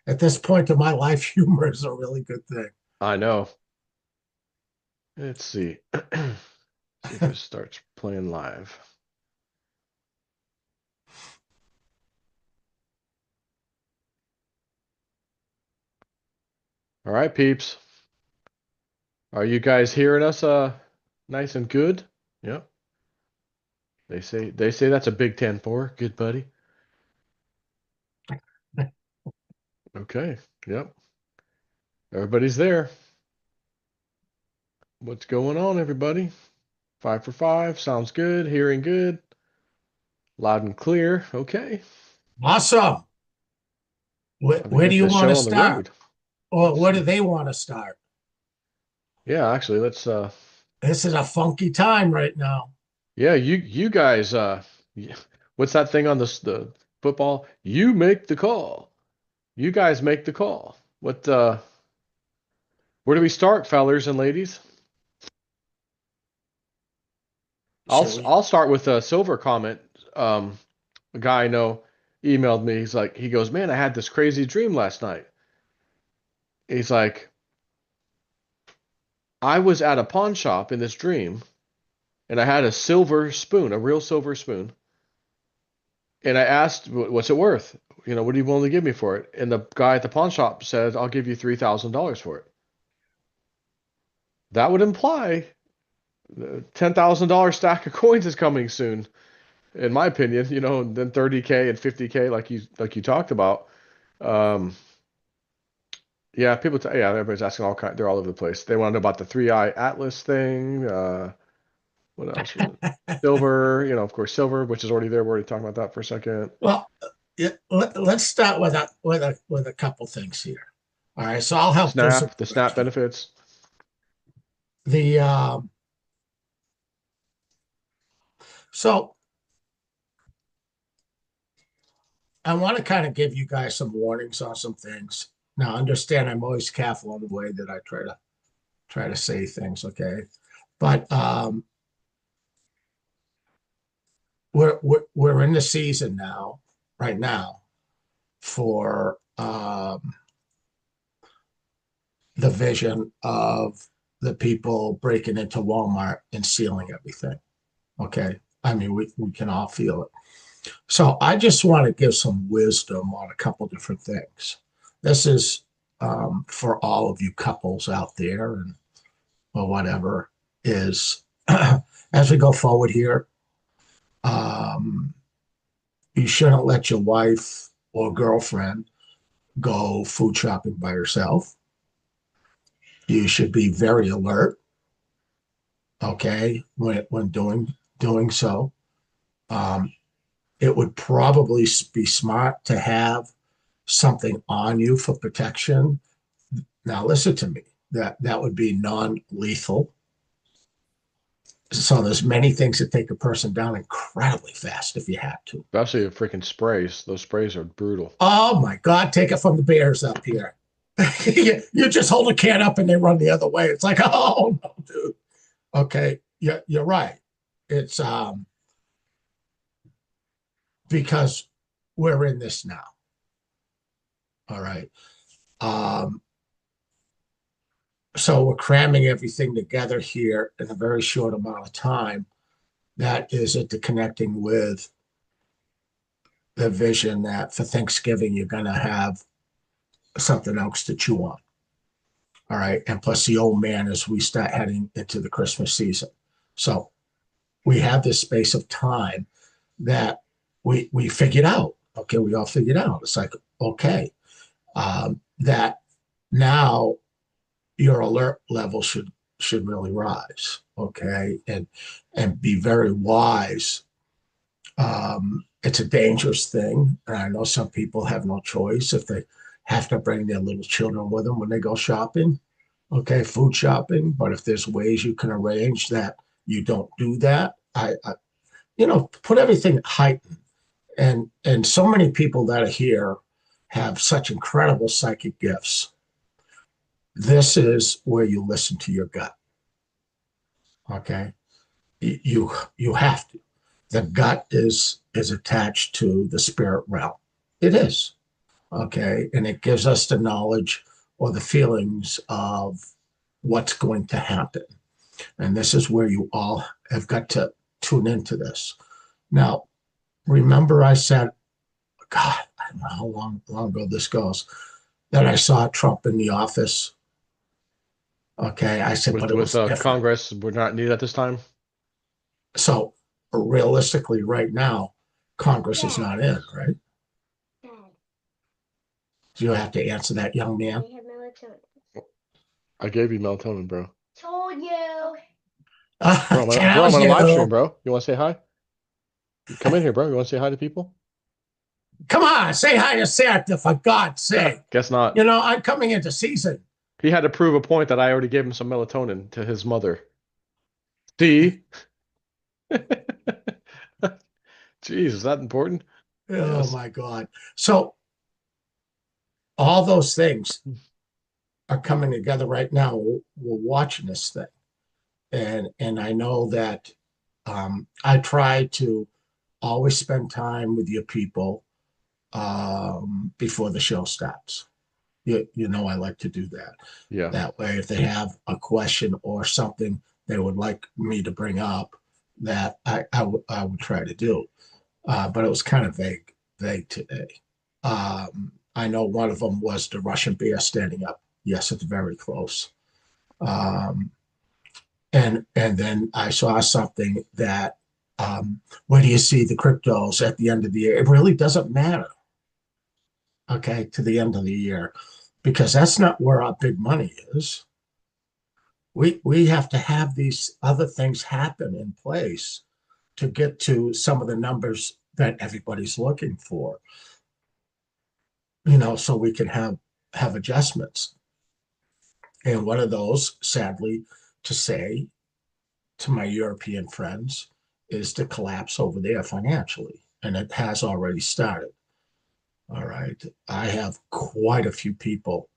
At this point in my life, humor is a really good thing. I know. Let's see. See if this starts playing live. All right, peeps. Are you guys hearing us nice and good? Yep. They say that's a Big 10-4. Good buddy. Okay. Yep. Everybody's there. What's going on, everybody? 5 for 5. Sounds good. Hearing good. Loud and clear. Okay. Awesome. Time to Where do get you the want to show on the start? road. Or Let's where do see. they want to start? Yeah, actually, let's This is a funky time right now. yeah, you guys what's that thing on the football? You make the call. You guys make the call. What where do we start, fellers and ladies? Should we? I'll start with a silver comment. A guy I know emailed me. He goes, "Man, I had this crazy dream last night." He's like, "I was at a pawn shop in this dream and I had a silver spoon, a real silver spoon. And I asked, what's it worth? What are you willing to give me for it?" And the guy at the pawn shop said, "I'll give you $3,000 for it." That would imply the $10,000 stack of coins is coming soon, in my opinion. And then 30K and 50K, like you talked about. Um, yeah, yeah, everybody's asking all kind. They're all over the place. They want to know about the Three Eye Atlas thing. What else? Silver, of course, silver, which is already there. We're already talking about that for a second. Well, yeah, let's start with a couple things here. All right, so I'll help this The Snap bridge. benefits. The so I want to kind of give you guys some warnings on some things. Now, understand I'm always careful in the way that I try to say things, okay? But we're in the season now, right now, for the vision of the people breaking into Walmart and stealing everything. Okay. I mean, we can all feel it. So I just want to give some wisdom on a couple different things. This is for all of you couples out there and or whatever is as we go forward here, um, you shouldn't let your wife or girlfriend go food shopping by herself. You should be very alert, okay, when doing so. Um, it would probably be smart to have something on you for protection. Now, listen to me. That would be non-lethal. So there's many things that take a person down incredibly fast if you had to. Especially the freaking sprays. Those sprays are brutal. Oh my God, take it from the bears up here. You just hold a can up and they run the other way. It's like, oh no, dude. Okay, you're right. It's because we're in this now. All right. Um, so we're cramming everything together here in a very short amount of time. That is interconnecting with the vision that for Thanksgiving you're going to have something else to chew on. All right. And plus the old man as we start heading into the Christmas season. So we have this space of time that we figured out. Okay, we all figured out. It's like, okay, that now your alert level should really rise. Okay. And be very wise. It's a dangerous thing. And I know some people have no choice if they have to bring their little children with them when they go shopping. Okay, food shopping. But if there's ways you can arrange that you don't do that, put everything heightened. And so many people that are here have such incredible psychic gifts. This is where you listen to your gut. Okay, you have to. The gut is attached to the spirit realm. It is. Okay. And it gives us the knowledge or the feelings of what's going to happen. And this is where you all have got to tune into this. Now, remember I said, God, I don't know how long ago this goes, that I saw Trump in the office. Okay. I said, but it was different. Congress, we're not needed at this time. So realistically, right now, Congress is not in, right? Do you have to answer that, young man? I have melatonin. I gave you melatonin, bro. Told you. Bro, I'm on a live stream, bro. You want to say hi? Come in here, bro. You want to say hi to people? Come on, say hi to Santa, for God's sake. Guess not. You know, I'm coming into season. He had to prove a point that I already gave him some melatonin to his mother. See? Jeez, is that important? Oh, Yes. my God. So all those things are coming together right now. We're watching this thing. And I know that I try to always spend time with your people before the show starts. You know, I like to do that. Yeah. That way, if they have a question or something they would like me to bring up, that I would try to do. But it was kind of vague today. I know one of them was the Russian bear standing up. Yes, it's very close. And then I saw something that where do you see the cryptos at the end of the year? It really doesn't matter. Okay, to the end of the year, because that's not where our big money is. We have to have these other things happen in place to get to some of the numbers that everybody's looking for. You know, so we can have adjustments. And one of those, sadly to say, to my European friends, is the collapse over there financially. And it has already started. All right. I have quite a few people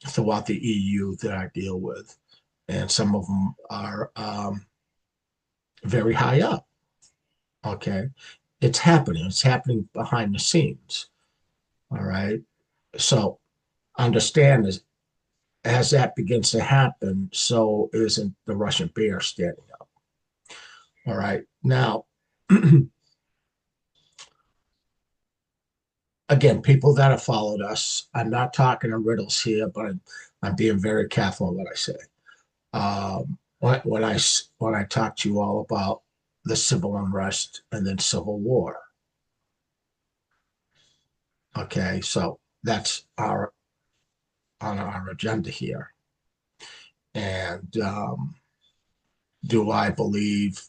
throughout the EU that I deal with, and some of them are very high up. Okay. It's happening. It's happening behind the scenes. All right. So understand this, as that begins to happen, so isn't the Russian bear standing up. All right. Now, again, people that have followed us, I'm not talking in riddles here, but I'm being very careful in what I say. When I talk to you all about the civil unrest and then civil war. Okay, so that's on our agenda here. And do I believe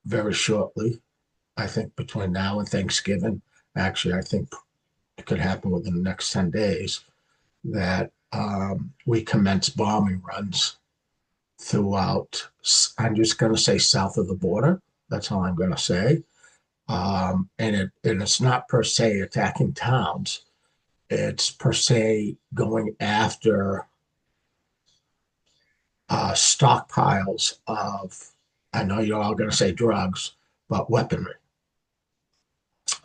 very shortly, I think between now and Thanksgiving, actually, I think it could happen within the next 10 days, that we commence bombing runs throughout, I'm just going to say south of the border. That's all I'm going to say. And it's not per se attacking towns. It's per se going after stockpiles of, I know you're all going to say drugs, but weaponry.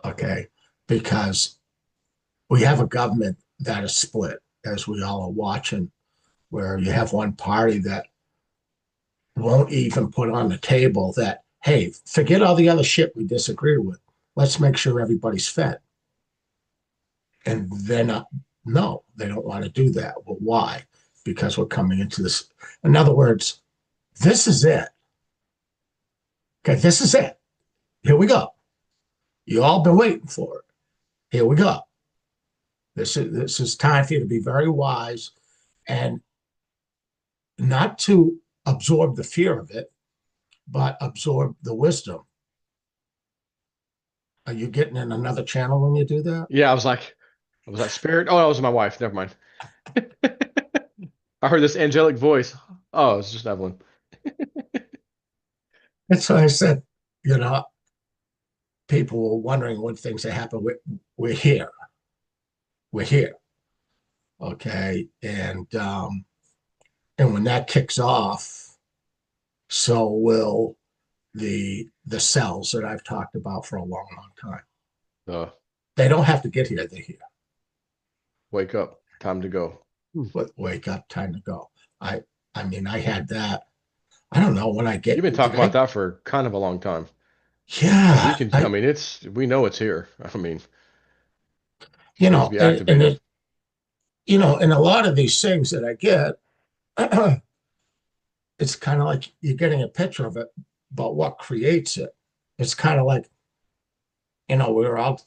Okay. Because we have a government that is split, as we all are watching, where you have one party that won't even put on the table that, hey, forget all the other shit we disagree with. Let's make sure everybody's fed. And they're not, no, they don't want to do that. Well, why? Because we're coming into this. In other words, this is it. Okay, this is it. Here we go. You all been waiting for it. Here we go. This is time for you to be very wise and not to absorb the fear of it, but absorb the wisdom. Are you getting in another channel when you do that? Yeah, I was like, was that spirit? Oh, that was my wife. Never mind. I heard this angelic voice. Oh, it's just Evelyn. That's why I said, you know, people were wondering when things that happen. We're here. We're here. Okay. And when that kicks off, so will the cells that I've talked about for a long, long time. Uh, They don't have to get here, they're here. Wake up. Time to go. Wake up, time to go. I mean, I had that. I don't know when I get. You've been talking about that for kind of a long time. Yeah, I mean, we know it's here. I mean, you needs to know, be and activated. and a lot of these things that I get, it's kind of like you're getting a picture of it, but what creates it? It's kind of like, we were all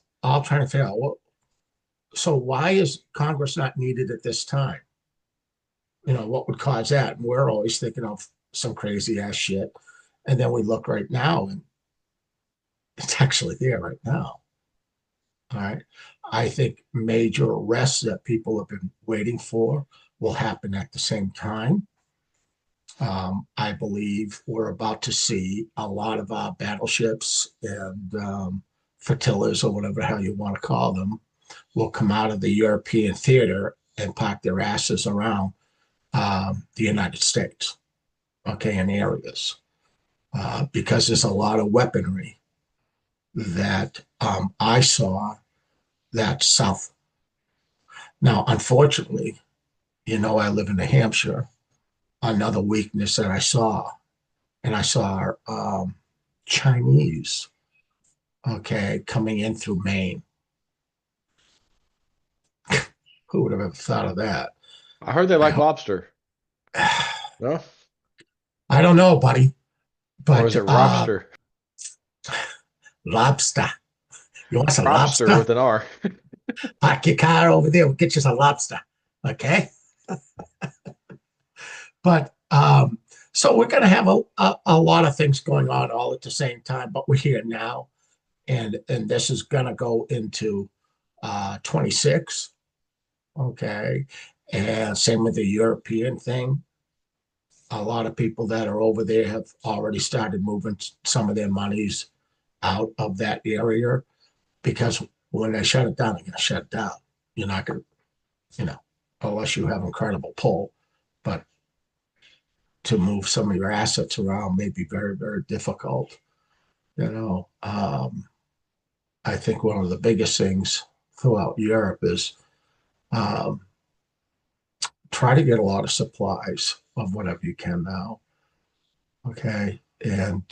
trying to figure out so why is Congress not needed at this time? What would cause that? And we're always thinking of some crazy ass shit. And then we look right now and it's actually there right now. All right. I think major arrests that people have been waiting for will happen at the same time. I believe we're about to see a lot of our battleships and flotillas, or whatever the hell you want to call them, will come out of the European theater and park their asses around the United States, okay, in areas, because there's a lot of weaponry that I saw that south. Now, unfortunately, I live in New Hampshire. Another weakness that I saw, and I saw Chinese, okay, coming in through Maine. Who would have ever thought of that? I heard they like lobster. No? I don't know, buddy, Or but is it robster? lobster. You want some Robster lobster? with an R. Park your car over there. We'll get you some lobster. Okay. But so we're going to have a lot of things going on all at the same time, but we're here now. And this is going to go into 26. Okay. And same with the European thing. A lot of people that are over there have already started moving some of their monies out of that area, because when they shut it down, they're going to shut it down. You're not going to, unless you have incredible pull. But to move some of your assets around may be very, very difficult. I think one of the biggest things throughout Europe is um, try to get a lot of supplies of whatever you can now. Okay. And,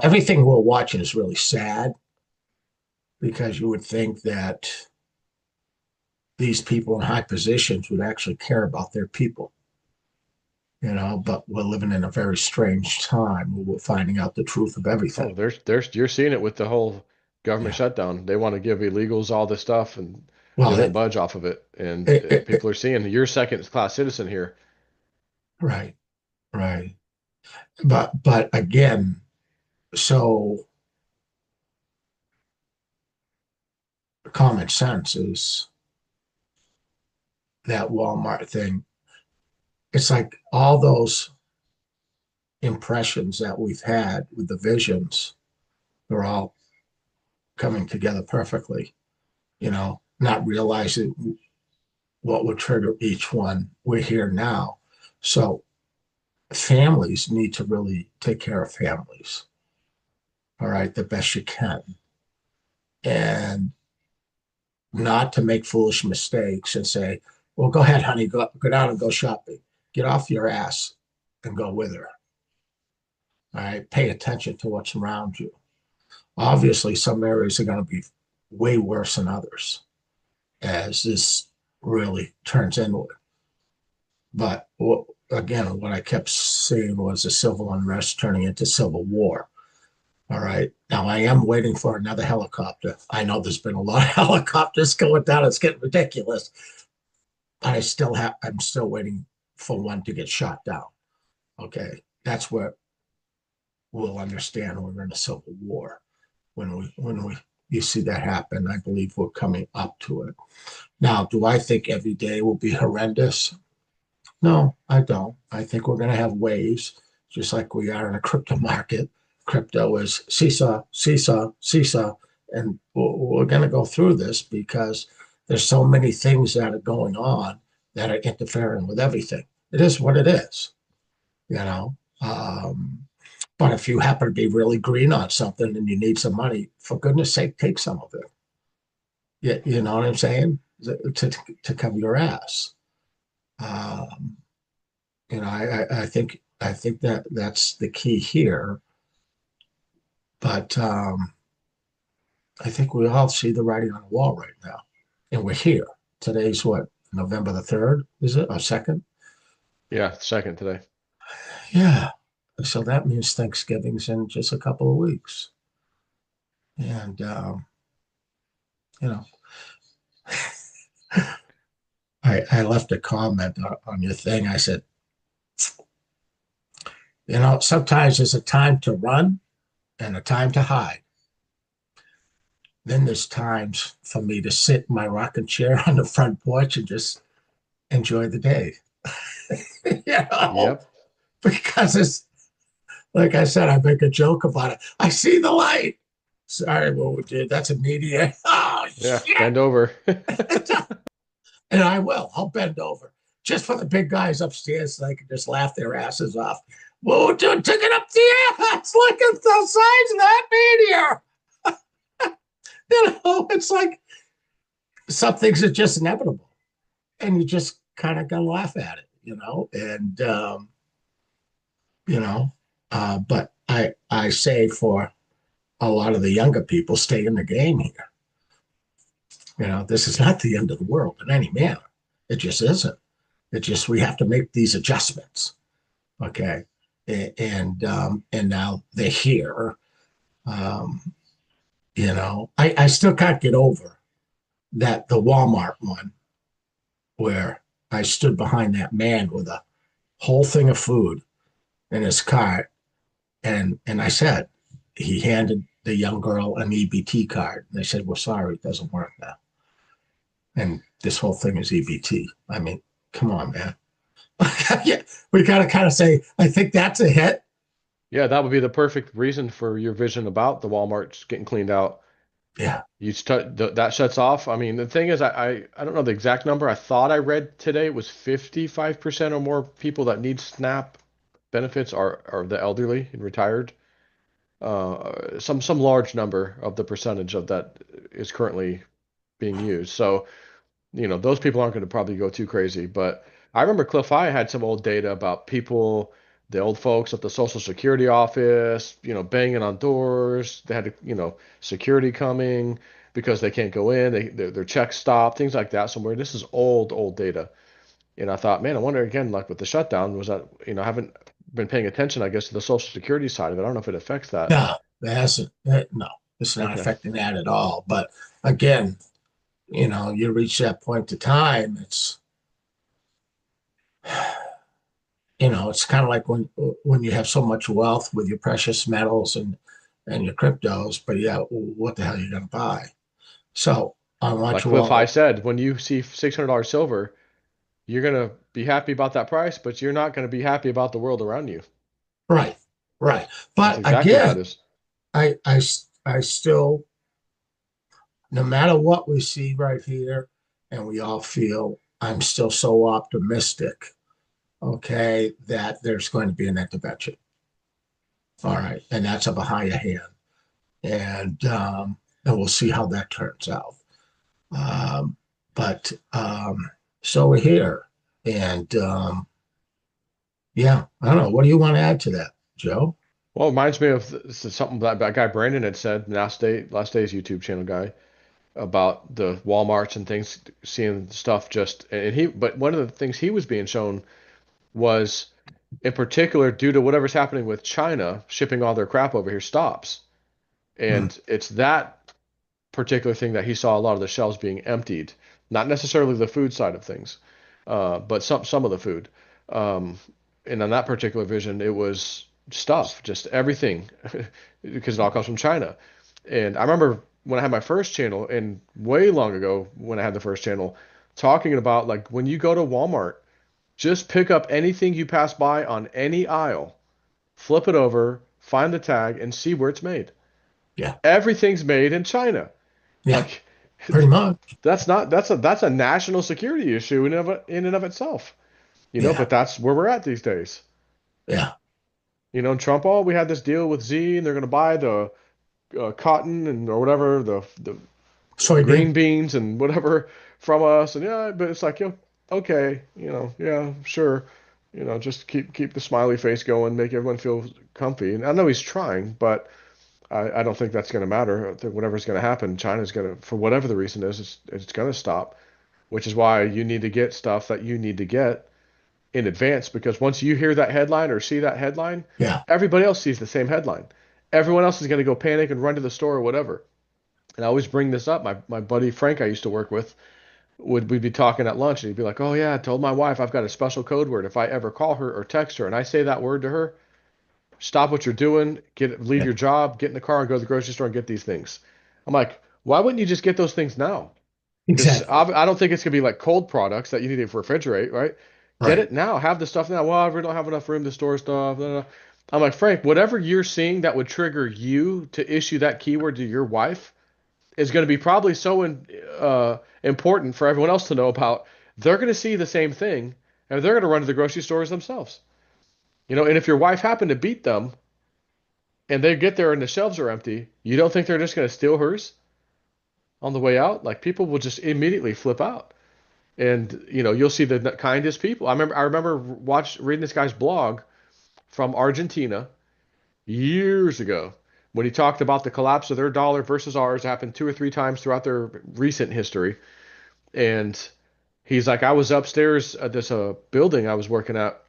everything we're watching is really sad, because you would think that these people in high positions would actually care about their people, but we're living in a very strange time where we're finding out the truth of everything. Oh, you're seeing it with the whole government Yeah. shutdown. They want to give illegals all this stuff and they Well, won't budge off of it. And people are seeing you're second class citizen here. right, right. But again, so common sense is that Walmart thing. It's like all those impressions that we've had with the visions, they're all coming together perfectly, not realizing what would trigger each one. We're here now. So families need to really take care of families, all right, the best you can. And not to make foolish mistakes and say, well, go ahead, honey, go down and go shopping. Get off your ass and go with her. All right. Pay attention to what's around you. Obviously, some areas are going to be way worse than others as this really turns inward. But again, what I kept saying was a civil unrest turning into civil war. All right. Now I am waiting for another helicopter. I know there's been a lot of helicopters going down. It's getting ridiculous. But I'm still waiting for one to get shot down. Okay. That's where we'll understand we're in a civil war. When you see that happen, I believe we're coming up to it. Now, do I think every day will be horrendous? No, I don't. I think we're going to have waves, just like we are in a crypto market. Crypto is seesaw, seesaw, seesaw. And we're going to go through this because there's so many things that are going on that are interfering with everything. It is what it is, you know. But if you happen to be really green on something and you need some money, for goodness sake, take some of it. You know what I'm saying? To cover your ass. Um, I think that that's the key here. But I think we all see the writing on the wall right now, and we're here. Today's what, November the 3rd, is it, or 2nd? Yeah, second today. Yeah. So that means Thanksgiving's in just a couple of weeks. And, you know, I left a comment on your thing. I said, sometimes there's a time to run and a time to hide. Then there's times for me to sit in my rocking chair on the front porch and just enjoy the day. you know, Yep. because it's like I said, I make a joke about it. I see the light. Sorry, what we did. That's immediate. Oh Yeah. shit. Bend over. And I will. I'll bend over just for the big guys upstairs so they can just laugh their asses off. Whoa, dude, took it up the ass. Look at the size of that meteor. It's like some things are just inevitable. And you just kind of gotta laugh at it, and you know, but I say for a lot of the younger people, stay in the game here. This is not the end of the world in any manner. It just isn't. It just we have to make these adjustments. Okay. And now they're here. Um, I still can't get over that the Walmart one where I stood behind that man with a whole thing of food in his cart, and I said, he handed the young girl an EBT card. And they said, "We're sorry, it doesn't work now." And this whole thing is EBT. I mean, come on, man. Yeah, we got to kind of say, I think that's a hit. Yeah, that would be the perfect reason for your vision about the Walmarts getting cleaned out. Yeah. That shuts off. I mean, the thing is, I don't know the exact number. I thought I read today it was 55% or more people that need SNAP benefits are the elderly and retired. Some large number of the percentage of that is currently being used. So, those people aren't going to probably go too crazy. But I remember Cliff I had some old data about people, the old folks at the Social Security office, banging on doors. They had, security coming because they can't go in. Their checks stopped, things like that somewhere. This is old data. And I thought, man, I wonder again, like with the shutdown, was that, I haven't been paying attention, I guess, to the Social Security side of it. I don't know if it affects that. No, it hasn't. No, it's not Okay. affecting that at all. But again, you reach that point of time, it's kind of like when you have so much wealth with your precious metals and your cryptos, but yeah, what the hell are you going to buy? So I want Like you Cliff all I said, when you see $600 silver, you're going to be happy about that price, but you're not going to be happy about the world around you. right, right. That's But exactly how it again, is. I still, no matter what we see right here, and we all feel, I'm still so optimistic, okay, that there's going to be an intervention. All right, and that's of a higher hand, and we'll see how that turns out. Um, but so we're here, and yeah, I don't know. What do you want to add to that, Joe? Well, it reminds me of something that guy Brandon had said last day's YouTube channel guy about the Walmarts and things, seeing stuff but one of the things he was being shown was in particular due to whatever's happening with China shipping all their crap over here stops. Hmm. And it's that particular thing that he saw a lot of the shelves being emptied, not necessarily the food side of things, but some of the food. Um, and on that particular vision, it was stuff, just everything, because it all comes from China. And I remember when I had my first channel, and way long ago when I had the first channel, talking about like when you go to Walmart, just pick up anything you pass by on any aisle, flip it over, find the tag, and see where it's made. Yeah, Everything's made in China. yeah, Like pretty much. that's a national security issue in and of itself. Yeah, But that's where we're at these days. yeah, Trump, we had this deal with Z, and they're going to buy the cotton and or whatever the green Soybean. beans and whatever from us. And yeah, but it's like, okay, yeah, sure. Just keep the smiley face going, make everyone feel comfy. And I know he's trying, but I don't think that's going to matter. I think whatever's going to happen, China's going to, for whatever the reason is, it's going to stop, which is why you need to get stuff that you need to get in advance, because once you hear that headline or see that headline, Yeah. everybody else sees the same headline. Everyone else is going to go panic and run to the store or whatever. And I always bring this up. My buddy Frank I used to work with we'd be talking at lunch and he'd be like, "Oh yeah, I told my wife I've got a special code word. If I ever call her or text her and I say that word to her, stop what you're doing, leave Yeah. your job, get in the car and go to the grocery store and get these things." I'm like, "Why wouldn't you just get those things now?" Because Exactly. I don't think it's gonna be like cold products that you need to refrigerate, right? Get Right. it now. Have the stuff now. Well, we don't have enough room to store stuff. Blah, blah, blah. I'm like, Frank, whatever you're seeing that would trigger you to issue that keyword to your wife is going to be probably so important for everyone else to know about. They're going to see the same thing, and they're going to run to the grocery stores themselves. And if your wife happened to beat them and they get there and the shelves are empty, you don't think they're just going to steal hers on the way out? Like people will just immediately flip out. And you'll see the kindest people. I remember reading this guy's blog from Argentina years ago when he talked about the collapse of their dollar versus ours. It happened 2 or 3 times throughout their recent history. And he's like, I was upstairs at this building I was working at,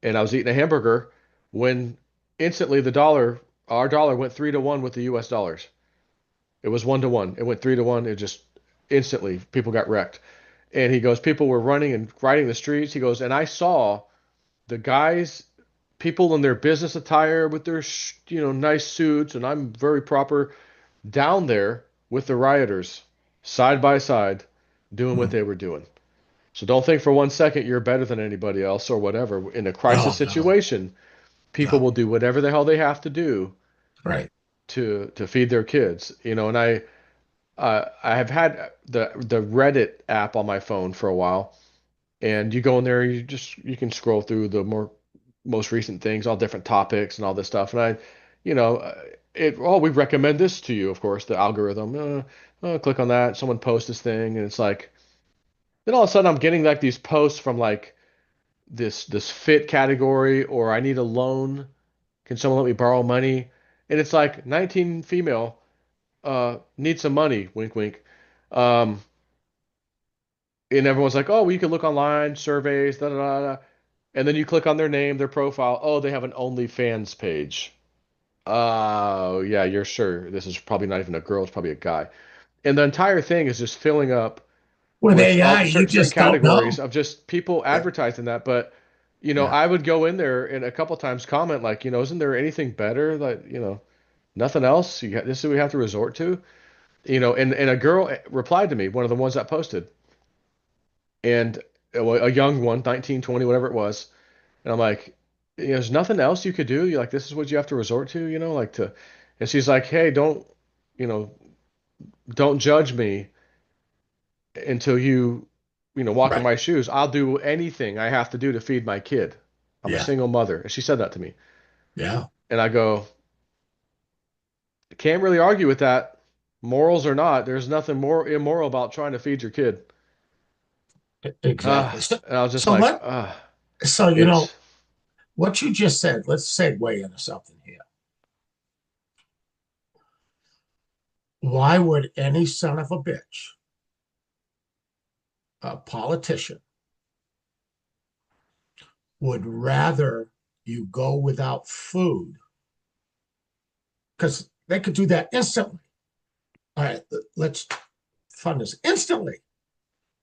and I was eating a hamburger when instantly our dollar went 3 to 1 with the US dollars. It was 1 to 1. It went 3 to 1. It just instantly people got wrecked. And he goes, people were running and riding the streets. He goes, and I saw the guys, people in their business attire with their, nice suits, and I'm very proper, down there with the rioters, side by side, doing what Mm. they were doing. So don't think for 1 second you're better than anybody else or whatever. In a crisis Oh, no. situation, people No. will do whatever the hell they have to do Right. to feed their kids. And I have had the Reddit app on my phone for a while, and you go in there, you can scroll through the most recent things, all different topics and all this stuff. And you know, we recommend this to you, of course, the algorithm. Click on that. Someone posts this thing, and it's like, then all of a sudden I'm getting like these posts from like this fit category, or I need a loan. Can someone let me borrow money? And it's like 19 female, need some money, wink wink. Um, and everyone's like, oh, well, you can look online, surveys, da da da da. And then you click on their name, their profile. Oh, they have an OnlyFans page. Oh, yeah, you're sure. This is probably not even a girl, it's probably a guy. And the entire thing is just filling up With with all AI, the you certain just don't know. categories of just people Yeah. advertising that. But, Yeah. I would go in there and a couple times comment like, isn't there anything better? Like, nothing else? This is what we have to resort to? And a girl replied to me, one of the ones that posted, and a young one, 19, 20, whatever it was. And I'm like, there's nothing else you could do. You're like, this is what you have to resort to, like to. And she's like, hey, you know, don't judge me until walk in Right. my shoes. I'll do anything I have to do to feed my kid. I'm a Yeah. single mother. And she said that to me. Yeah. And I go, can't really argue with that. Morals or not, there's nothing more immoral about trying to feed your kid. Exactly. So, And I was just so like, let, so, it's what you just said, let's segue into something here. Why would any son of a bitch, a politician, would rather you go without food? Because they could do that instantly. All right, let's fund this instantly.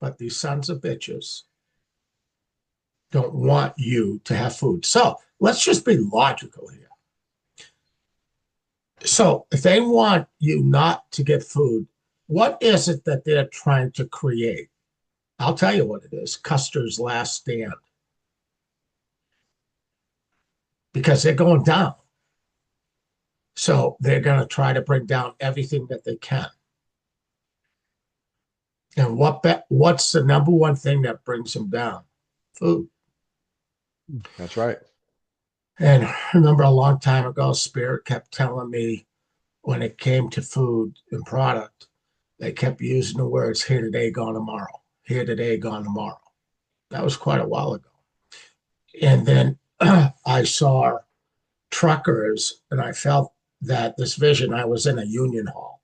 But these sons of bitches don't want you to have food. So let's just be logical here. So if they want you not to get food, what is it that they're trying to create? I'll tell you what it is: Custer's last stand. Because they're going down. So they're going to try to bring down everything that they can. And what's the number one thing that brings them down? Food. that's right. And I remember a long time ago, Spirit kept telling me when it came to food and product, They kept using the words here today, gone tomorrow. Here today, gone tomorrow. That was quite a while ago. And then I saw truckers, and I felt that this vision, I was in a union hall.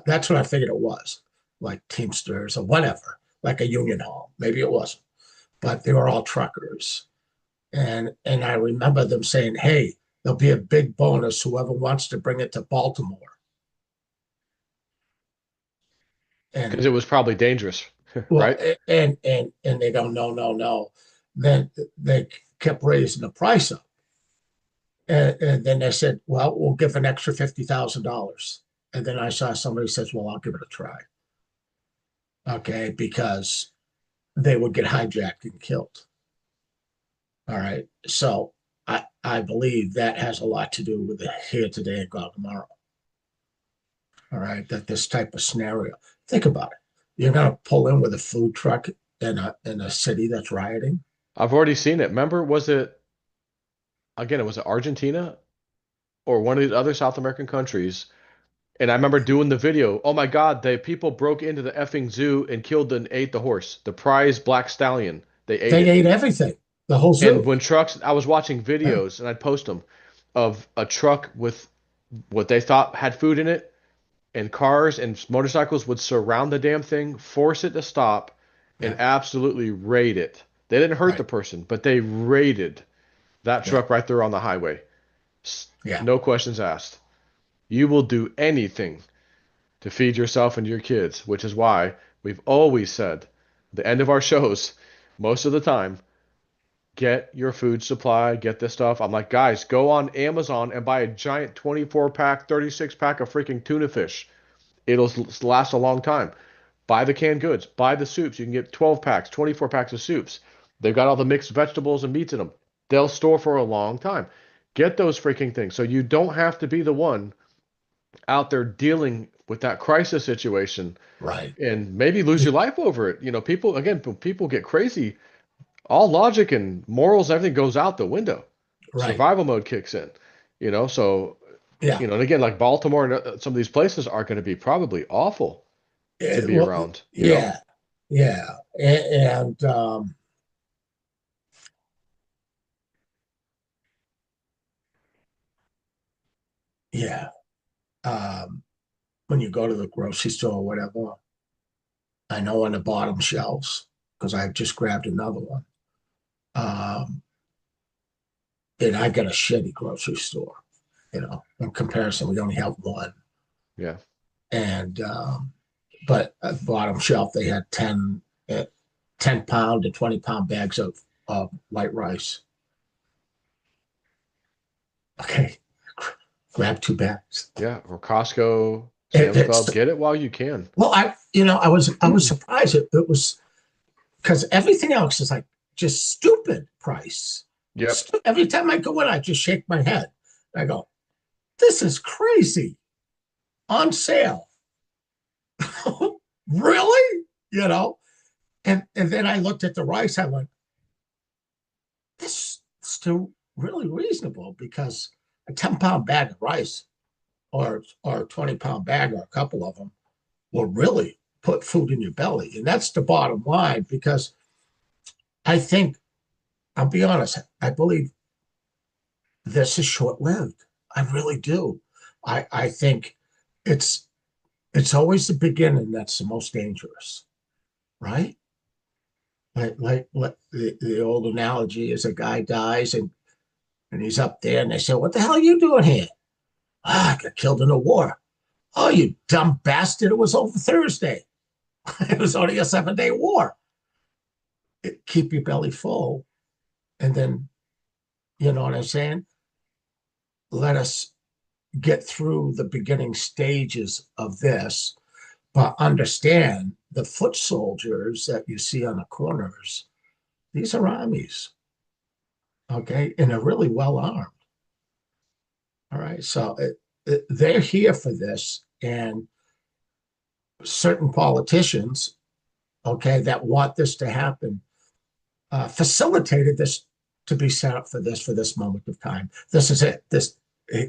That's what I figured it was, like Teamsters or whatever, like a union hall. Maybe it wasn't, but they were all truckers. And I remember them saying, hey, there'll be a big bonus, whoever wants to bring it to Baltimore. Because And it was probably dangerous, well, right? and they go, no, no, no. Then they kept raising the price up. And then they said, well, we'll give an extra $50,000. And then I saw somebody says, well, I'll give it a try. Okay, because they would get hijacked and killed. All right. So I believe that has a lot to do with the here today and gone tomorrow. All right, that this type of scenario. Think about it. You're gonna pull in with a food truck in a city that's rioting. I've already seen it. Remember, was it Argentina or one of these other South American countries? And I remember doing the video. Oh my God, the people broke into the effing zoo and killed and ate the horse, the prize black stallion. They ate They it. ate everything, the whole And zoo. when trucks, I was watching Yeah, videos and I'd post them of a truck with what they thought had food in it, and cars and motorcycles would surround the damn thing, force it to stop, and yeah, absolutely raid it. They didn't hurt right. the person, but they raided that Yeah, truck right there on the highway. yeah, No questions asked. You will do anything to feed yourself and your kids, which is why we've always said, at the end of our shows, most of the time, get your food supply, get this stuff. I'm like, guys, go on Amazon and buy a giant 24 pack, 36 pack of freaking tuna fish. It'll last a long time. Buy the canned goods, buy the soups. You can get 12 packs, 24 packs of soups. They've got all the mixed vegetables and meats in them. They'll store for a long time. Get those freaking things so you don't have to be the one out there dealing with that crisis situation right. and maybe lose your life over it. People, again, people get crazy. All logic and morals, everything goes out the window. Right. Survival mode kicks in, so, Yeah. and again, like Baltimore and some of these places are going to be probably awful to be Well, around. yeah, yeah. And yeah. When you go to the grocery store or whatever, I know on the bottom shelves, because I've just grabbed another one. Um, and I got a shitty grocery store, in comparison, we only have one. Yeah. And but at the bottom shelf they had 10 pound to 20 pound bags of white rice. Okay, grab 2 bags. Yeah. Or Costco, It, Sam's it's Club, get it while you can. well, I was surprised. It was because everything else is like just stupid price. Yep. Every time I go in, I just shake my head. I go, this is crazy. On sale. Really? And then I looked at the rice. I went, this is still really reasonable because a 10-pound bag of rice or a 20-pound bag or a couple of them will really put food in your belly. And that's the bottom line because I think, I'll be honest, I believe this is short-lived. I really do. I think it's always the beginning that's the most dangerous, right? Like the old analogy is a guy dies and he's up there and they say, what the hell are you doing here? I got killed in a war. Oh, you dumb bastard. It was over Thursday. It was only a 7-day war. Keep your belly full. And then, you know what I'm saying? Let us get through the beginning stages of this, but understand the foot soldiers that you see on the corners, these are armies, okay? And they're really well armed. All right. So they're here for this. And certain politicians, okay, that want this to happen, facilitated this to be set up for this moment of time. This is it.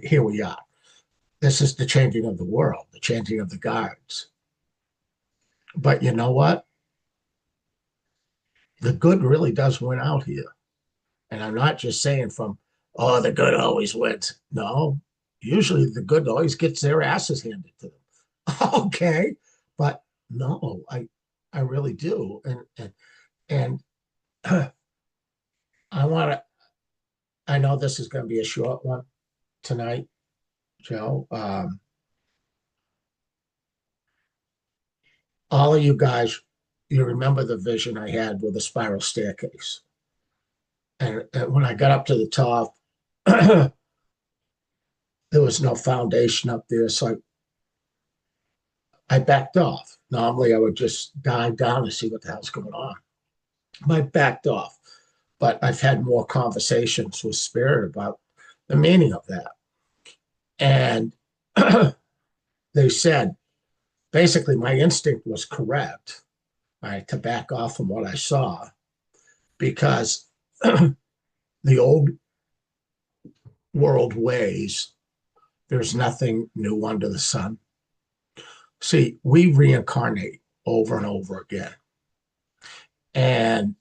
Here we are. this is the changing of the world, the changing of the guards. But you know what? The good really does win out here. And I'm not just saying from, oh, the good always wins. No, usually the good always gets their asses handed to them. Okay. But no, I really do. And I want to, I know this is going to be a short one tonight, Joe. All of you guys, you remember the vision I had with the spiral staircase. And when I got up to the top, there was no foundation up there. So I backed off. Normally, I would just dive down and see what the hell's going on. I backed off. But I've had more conversations with Spirit about the meaning of that. And they said, basically, my instinct was correct, right, to back off from what I saw, because the old world ways, there's nothing new under the sun. See, we reincarnate over and over again. And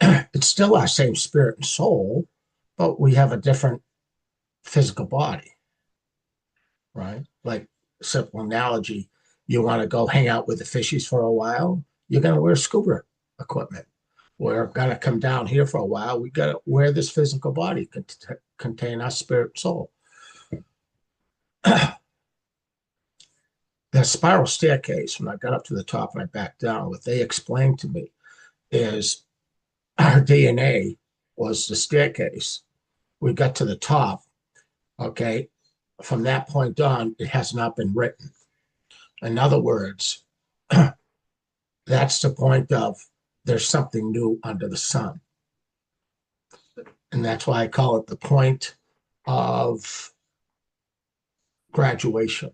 it's still our same spirit and soul, but we have a different physical body, right? Like, simple analogy, you want to go hang out with the fishies for a while, you're going to wear scuba equipment. We're going to come down here for a while, we got to wear this physical body, contain our spirit and soul. The spiral staircase, when I got up to the top and I backed down, what they explained to me is our DNA was the staircase. We got to the top, okay? From that point on, it has not been written. In other words, that's the point of there's something new under the sun. And that's why I call it the point of graduation.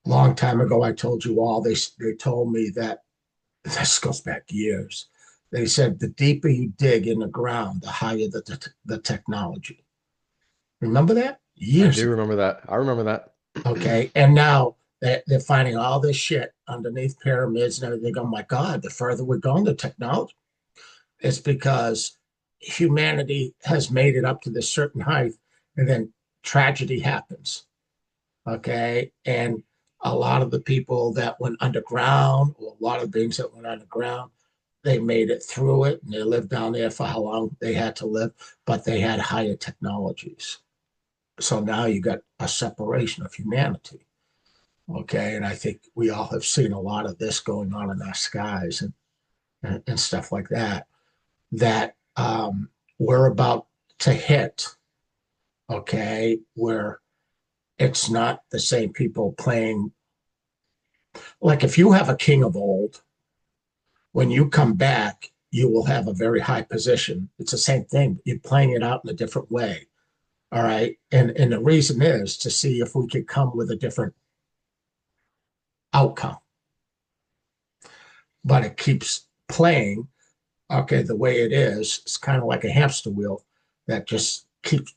Long time ago, I told you all, they told me that, this goes back years. They said the deeper you dig in the ground, the higher the technology. Remember that? Years I do remember that. I remember that. Okay. And now they're finding all this shit underneath pyramids and everything. Oh my God, the further we're going, the technology. It's because humanity has made it up to this certain height, and then tragedy happens. Okay. And a lot of the people that went underground, or a lot of beings that went underground, they made it through it and they lived down there for how long they had to live, but they had higher technologies. So now you got a separation of humanity. Okay. And I think we all have seen a lot of this going on in our skies and stuff like that, that we're about to hit. Okay. Where it's not the same people playing. Like, if you have a king of old, when you come back, you will have a very high position. It's the same thing. You're playing it out in a different way. All right. And the reason is to see if we could come with a different outcome. But it keeps playing, okay, the way it is. It's kind of like a hamster wheel that just keeps.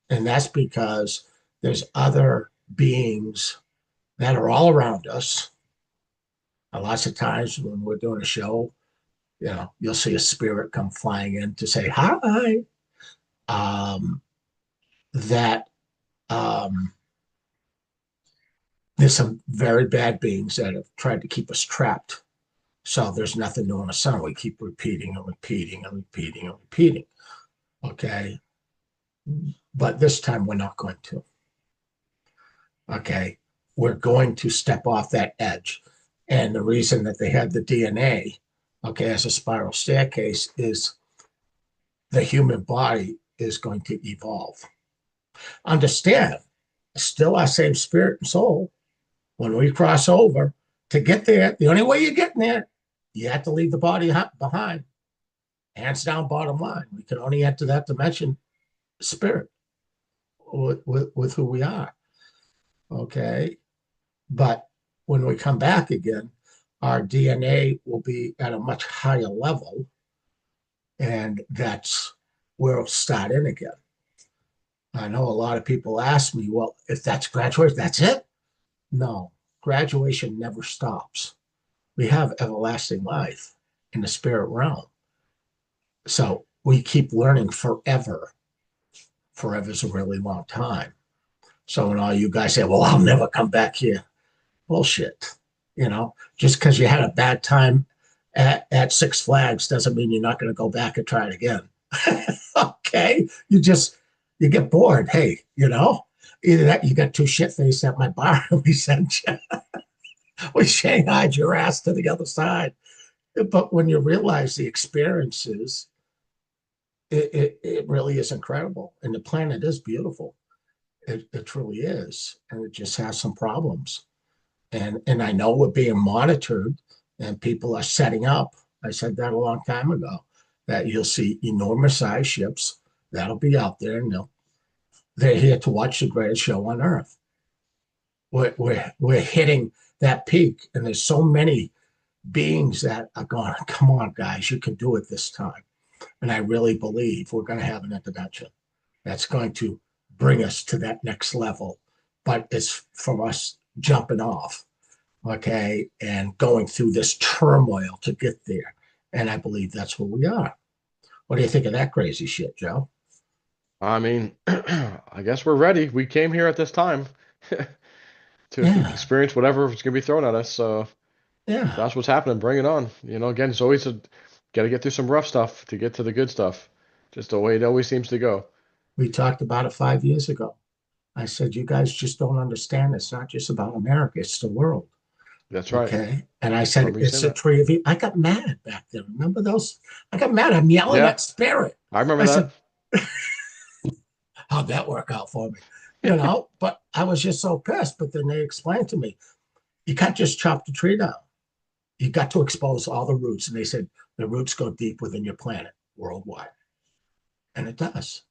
And that's because there's other beings that are all around us. And lots of times when we're doing a show, you know, you'll see a spirit come flying in to say hi. There's some very bad beings that have tried to keep us trapped. So there's nothing new in the sun. We keep repeating and repeating and repeating and repeating. Okay. But this time we're not going to. Okay. We're going to step off that edge. And the reason that they had the DNA, okay, as a spiral staircase is the human body is going to evolve. Understand, still our same spirit and soul. When we cross over, to get there, the only way you're getting there, you have to leave the body behind. Hands down, bottom line. We can only enter that dimension spirit with who we are. Okay. But when we come back again, our DNA will be at a much higher level. And that's where it'll start in again. I know a lot of people ask me, well, if that's graduation, that's it? No, graduation never stops. We have everlasting life in the spirit realm. So we keep learning forever. Forever is a really long time. So when all you guys say, well, I'll never come back here. Bullshit. Just because you had a bad time at Six Flags doesn't mean you're not going to go back and try it again. Okay. You get bored. Hey, either that you got two shit faced at my bar and we sent you, we shanghaied your ass to the other side. But when you realize the experiences, it really is incredible. And the planet is beautiful. It truly is. And it just has some problems. And I know we're being monitored and people are setting up. I said that a long time ago, that you'll see enormous size ships that'll be out there and they're here to watch the greatest show on earth. We're hitting that peak, and there's so many beings that are going, come on, guys, you can do it this time. And I really believe we're going to have an intervention that's going to bring us to that next level. But it's from us jumping off, okay, and going through this turmoil to get there. And I believe that's where we are. What do you think of that crazy shit, Joe? I mean, I guess we're ready. We came here at this time to Yeah, experience whatever is going to be thrown at us. So if yeah. that's what's happening, bring it on. Again, it's always got to get through some rough stuff to get to the good stuff. Just the way it always seems to go. We talked about it 5 years ago. I said, you guys just don't understand. It's not just about America, it's the world. That's right. Okay. And I I said, remember you it's saying a that. tree of I got mad back then. Remember those? I got mad. I'm yelling Yeah, at spirit. I remember I that. said, how'd that work out for me? But I was just so pissed. But then they explained to me, you can't just chop the tree down. You got to expose all the roots. And they said, the roots go deep within your planet worldwide. And it does.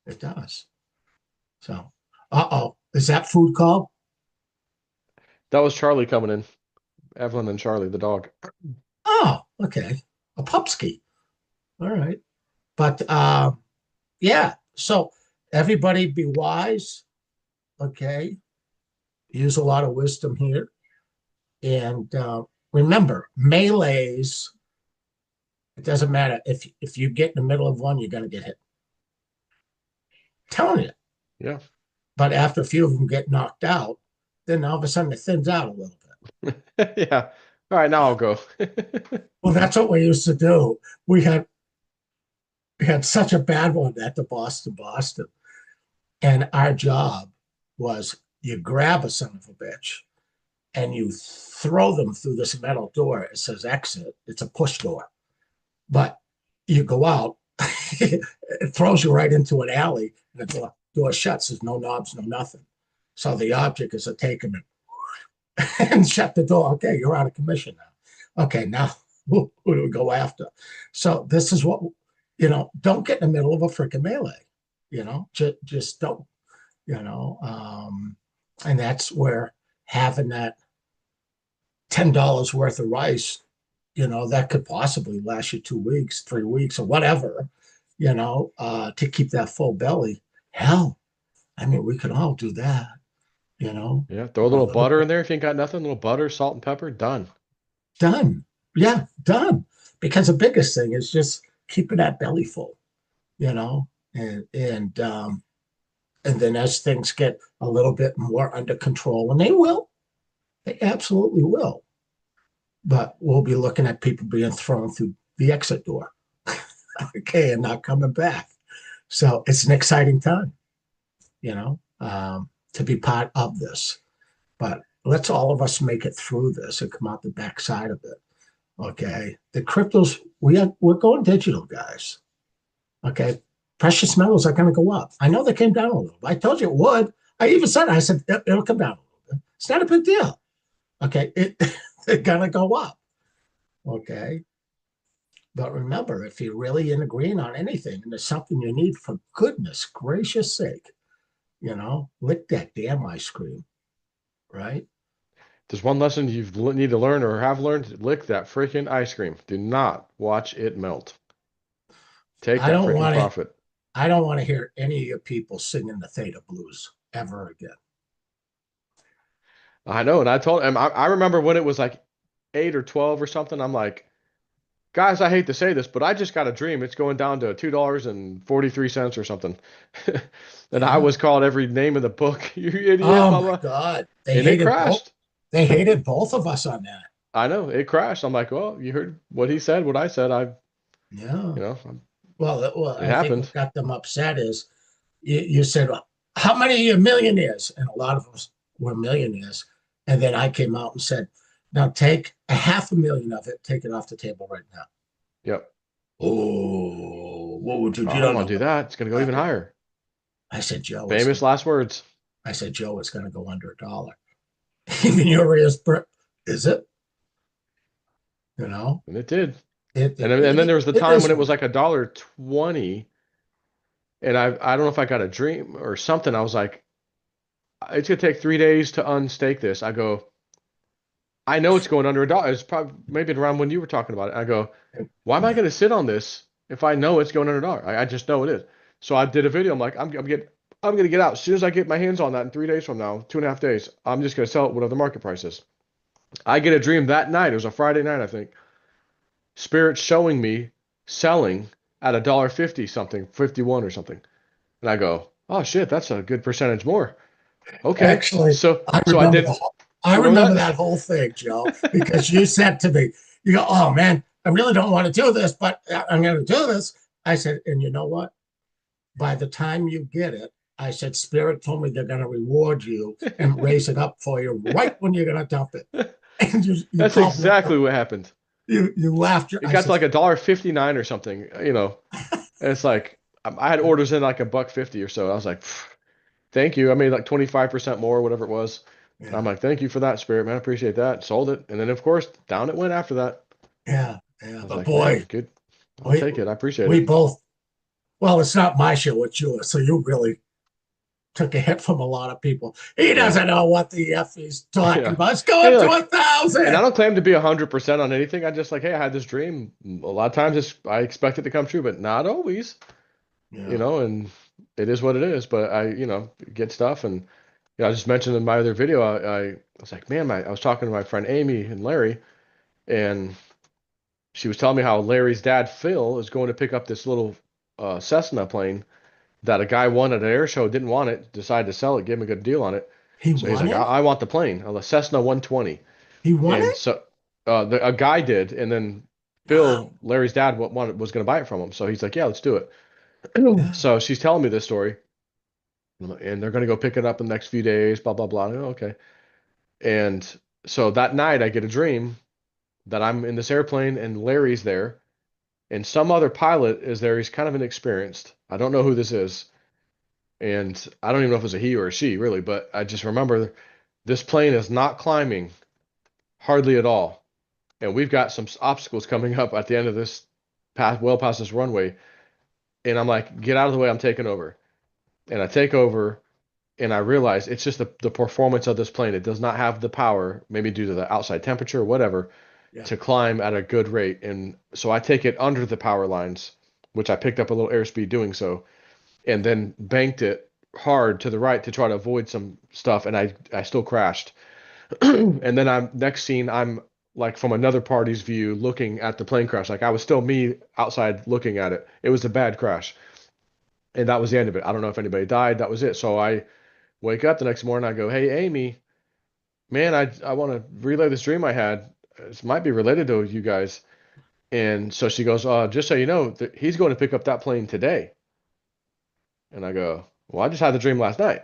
It does. So, uh-oh. Is that food call? That was Charlie coming in. Evelyn and Charlie, the dog. Oh, okay. A pupski. All right. But yeah, so everybody be wise, okay? Use a lot of wisdom here. And remember, melees, it doesn't matter. If you get in the middle of one, you're going to get hit. I'm telling you. Yeah. But after a few of them get knocked out, then all of a sudden it thins out a little bit. Yeah. All right, now I'll go. Well, that's what we used to do. We had such a bad one at the Boston. And our job was you grab a son of a bitch and you throw them through this metal door. It says exit. It's a push door. But you go out, it throws you right into an alley, and the door shuts. There's no knobs, no nothing. So the object is to take them and shut the door. Okay, you're out of commission now. Okay, now who do we go after? So this is what, don't get in the middle of a freaking melee. Just don't, and that's where having that $10 worth of rice, that could possibly last you 2 weeks, 3 weeks, or whatever, to keep that full belly. Hell, I mean, we could all do that, Yeah, throw a a little little butter bit. in there if you ain't got nothing. A little butter, salt, and pepper, done. Done. Yeah, done. Because the biggest thing is just keeping that belly full, you know, and then as things get a little bit more under control, and they absolutely will. But we'll be looking at people being thrown through the exit door, okay, and not coming back. So it's an exciting time, to be part of this. But let's all of us make it through this and come out the backside of it. Okay, the cryptos we're going digital, guys. Okay, precious metals are going to go up. I know they came down a little. I told you it would. I even said I said it'll come down a little bit. It's not a big deal. Okay, they're going to go up. Okay, but remember, if you're really in agreeing on anything and there's something you need, for goodness gracious sake, lick that damn ice cream, right? There's one lesson you need to learn or have learned. Lick that freaking ice cream. Do not watch it melt. Take I that don't freaking want to. profit. I don't want to hear any of your people singing the Theta Blues ever again. I know, and I told him I remember when it was like 8 or 12 or something. I'm like, guys, I hate to say this, but I just got a dream. It's going down to $2.43 or something. And I Yeah. was called every name in the book. You idiot, Oh blah my blah. God. And it crashed. They hated both of us on that. I know it crashed. I'm like, well, you heard what he said, what I said. Yeah. You know, Well, it I think what happened. got them upset is you said, well, how many of you are millionaires? And a lot of us were millionaires. And then I came out and said, now take a 500,000 of it, take it off the table right now. Yep. Oh, what would you? Oh, You I don't don't want know to do what that. It's gonna go even happened. higher. I said, Famous last words. I said, Joe, it's going to go under $1. Even your ears, is it? You know, And it did. it, And it, then, and then it, there was the it time is when it what was it like $1.20. And I don't know if I got a dream or something. I was like, it's gonna take 3 days to unstake this. I go, I know it's going under $1. It's probably maybe around when you were talking about it. I go, is. why am I Yeah, gonna sit on this if I know it's going under $1? I just know it is. So I did a video. I'm like, I'm gonna get out as soon as I get my hands on that in 3 days from now, 2.5 days. I'm just gonna sell it whatever the market price is. I get a dream that night. It was a Friday night, I think. Spirit showing me selling at $1.50 something, 51 or something. And I go, oh shit, that's a good percentage more. Okay. actually, So I did. I You remember remember that? that whole thing, Joe, because you said to me, you go, oh man, I really don't want to do this, but I'm going to do this. I said, and you know what? By the time you get it, I said, Spirit told me they're going to reward you and raise it up for you right when you're going to dump it. And you That's called me, exactly what happened. you laughed. It I got to said, like $1.59 or something, And it's like I had orders in like $1.50 or so. I was like, thank you. I made like 25% more, whatever it was. And I'm yeah, like, thank you for that, Spirit, man. I appreciate that. Sold it. And then of course, down it went after that. yeah, yeah. I was But like, man, boy, good. I'll we, take it. I appreciate we it. both, well, it's not my show, it's yours. So you really took a hit from a lot of people. He Yeah. doesn't know what the F he's talking Yeah. about. It's Hey, going to like, and I 1,000. don't claim to be 100% on anything. I just like, hey, I had this dream. A lot of times I expect it to come true, but not always, Yeah. and it is what it is. But I get stuff. And I just mentioned in my other video, I was like, man, I was talking to my friend Amy and Larry, and she was telling me how Larry's dad, Phil, is going to pick up this little Cessna plane that a guy won at an air show, didn't want it, decided to sell it, gave him a good deal on it. He So he's won like, it? I want the plane, a Cessna 120. He won And it? so a guy did, and then Phil, Wow. Larry's dad, was going to buy it from him. So he's like, yeah, let's do it. Yeah. So she's telling me this story, and they're going to go pick it up in the next few days, blah, blah, blah. I go, okay. And so that night, I get a dream that I'm in this airplane, and Larry's there, and some other pilot is there. He's kind of inexperienced. I don't know who this is. And I don't even know if it's a he or a she, really, but I just remember this plane is not climbing hardly at all. And we've got some obstacles coming up at the end of this path, well past this runway. And I'm like, get out of the way, I'm taking over. And I take over, and I realize it's just the performance of this plane. It does not have the power, maybe due to the outside temperature or whatever, Yeah. to climb at a good rate. And so I take it under the power lines, which I picked up a little airspeed doing so, and then banked it hard to the right to try to avoid some stuff. And I still crashed. And then next scene, I'm like from another party's view looking at the plane crash. Like I was still me outside looking at it. It was a bad crash. And that was the end of it. I don't know if anybody died. That was it. So I wake up the next morning. I go, hey, Amy, man, I want to relay this dream I had. This might be related to you guys. And so she goes, just so you know, he's going to pick up that plane today. And I go, well, I just had the dream last night.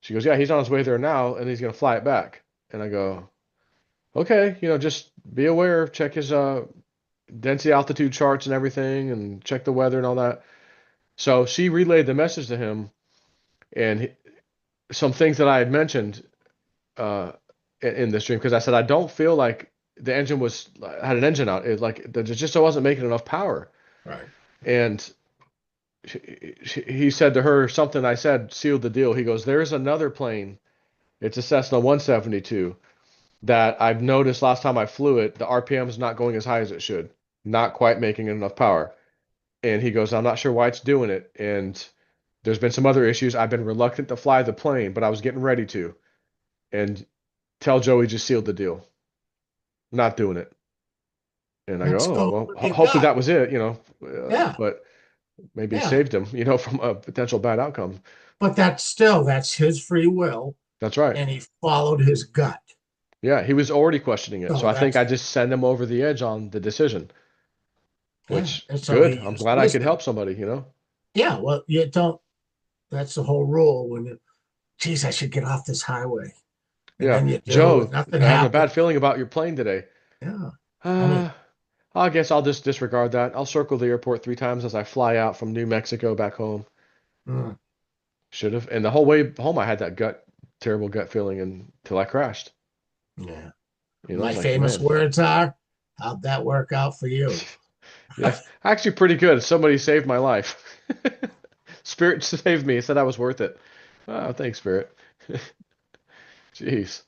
She goes, yeah, he's on his way there now, and he's going to fly it back. And I go, okay, just be aware, check his density altitude charts and everything, and check the weather and all that. So she relayed the message to him, and some things that I had mentioned uh, in this dream, because I said I don't feel like the engine had an engine out. It like it just wasn't making enough power. Right. And he said to her something I said sealed the deal. He goes, "There's another plane. It's a Cessna 172 that I've noticed last time I flew it, the RPM is not going as high as it should, not quite making enough power." And he goes, I'm not sure why it's doing it. And there's been some other issues. I've been reluctant to fly the plane, but I was getting ready to. And tell Joey just sealed the deal. Not doing it. And I go, And oh, so well, you hopefully got, that was it, yeah, but maybe it yeah. saved him, from a potential bad outcome. But that's his free will, That's right. and he followed his gut. Yeah, he was already questioning it. So So I think that's I just sent him over the edge on the decision, yeah. which And so he good. I'm used glad I could wisdom. help somebody. Yeah, well, you don't. That's the whole rule. When you, geez, I should get off this highway, and Yeah. then you do, and Joe, nothing I'm having a bad happens. feeling about your plane today. Yeah, I mean, Uh, I guess I'll just disregard that. I'll circle the airport 3 times as I fly out from New Mexico back home. mm, Should have. And the whole way home, I had that terrible gut feeling until I crashed. yeah. I My was like, famous man, words are, "How'd that work out for you?" yeah, actually pretty good. Somebody saved my life. Spirit saved me. Said I was worth it. Oh, thanks, Spirit. Jeez.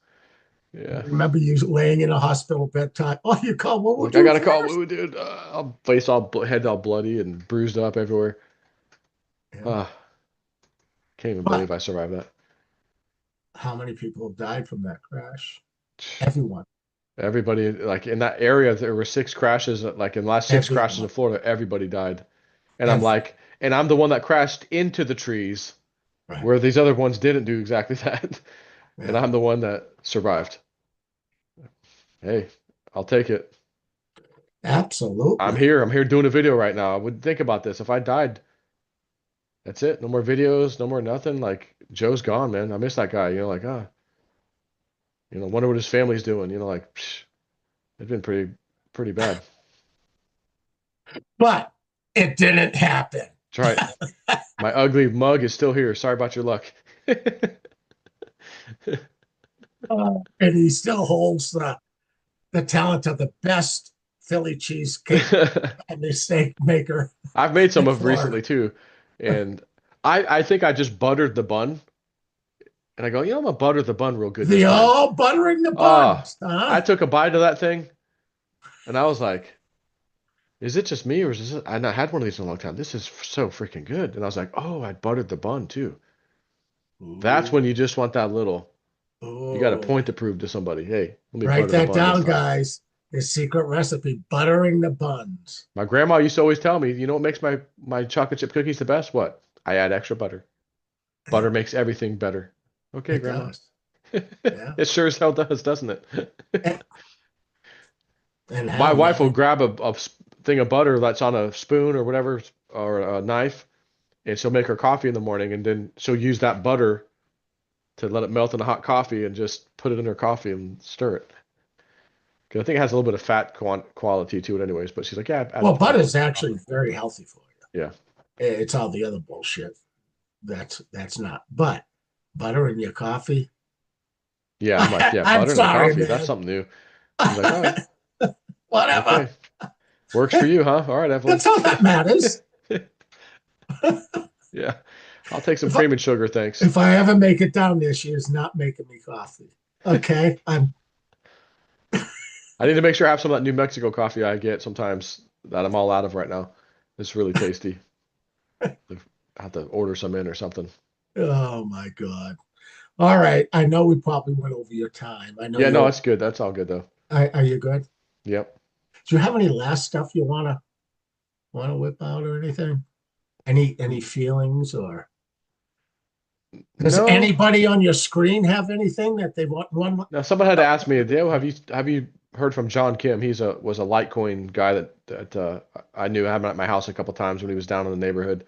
Yeah. Remember you laying in a hospital bedtime? Oh, you call what we'll Like I do gotta call first. Woo Dude. I'm face all head all bloody and bruised up everywhere. Yeah. Ah, can't even But believe I survived that. how many people have died from that crash? Everyone. Everybody, like in that area, there were 6 crashes. Like in the last 6 crashes in Everyone. Florida, everybody died. And I'm Everyone. like, and I'm the one that crashed into the trees Right. where these other ones didn't do exactly that. And Yeah. I'm the one that survived. Hey, I'll take it. I'm Absolutely. here. I'm here doing a video right now. I would think about this. If I died, that's it. No more videos, no more nothing. Like Joe's gone, man. I miss that guy. Like wonder what his family's doing. Like psh, it's been pretty bad. But it didn't happen. That's right. My ugly mug is still here. Sorry about your luck. And he still holds the talent of the best Philly cheesecake and the steak maker I've made some in of Florida. recently too, and I think I just buttered the bun, and I go, I'm gonna butter the bun real good this The time. all buttering the Ah, buns, huh? I took a bite of that thing, and I was like, is it just me, or is this? I not had one of these in a long time. This is so freaking good, and I was like, oh, I buttered the bun too. That's when Ooh, you just want that little. You got a oh. point to prove to somebody. Hey, let me Write butter the that bun this down, time. guys. His secret recipe, buttering the buns. My grandma used to always tell me, you know what makes my chocolate chip cookies the best? What? I add extra butter. Yeah, Butter makes everything better. Okay, it grandma. does. Yeah. It sure as hell does, doesn't it? And, and My hell, wife will man. grab a thing of butter that's on a spoon or whatever, or a knife, and she'll make her coffee in the morning, and then she'll use that butter to let it melt in a hot coffee and just put it in her coffee and stir it. 'Cause I think it has a little bit of fat quality to it, anyways. But she's like, yeah, Well, add butter's butter to actually coffee. very healthy for Yeah, you. It's all the other bullshit. That's not. But butter in your coffee. yeah. I'm like, yeah, I'm butter in the sorry, coffee. That's man. something new. She's like, all right, Whatever. okay, works for you, huh? All right, Evelyn. That's all that matters. Yeah, I'll take some If I, cream and sugar, thanks. if I ever make it down there, she is not making me coffee. Okay, I'm. I need to make sure I have some of that New Mexico coffee I get sometimes that I'm all out of right now. It's really tasty. I have to order some in or something. Oh my god. All right. I know we probably went over your time. I know Yeah, no, you're. it's good. That's all good though. Are you good? Yep. Do you have any last stuff you wanna whip out or anything? Any feelings or does No. anybody on your screen have anything that they want one? Now someone had asked me, Dale, have you heard from John Kim? He's a was a Litecoin guy that I knew. I had him at my house a couple times when he was down in the neighborhood.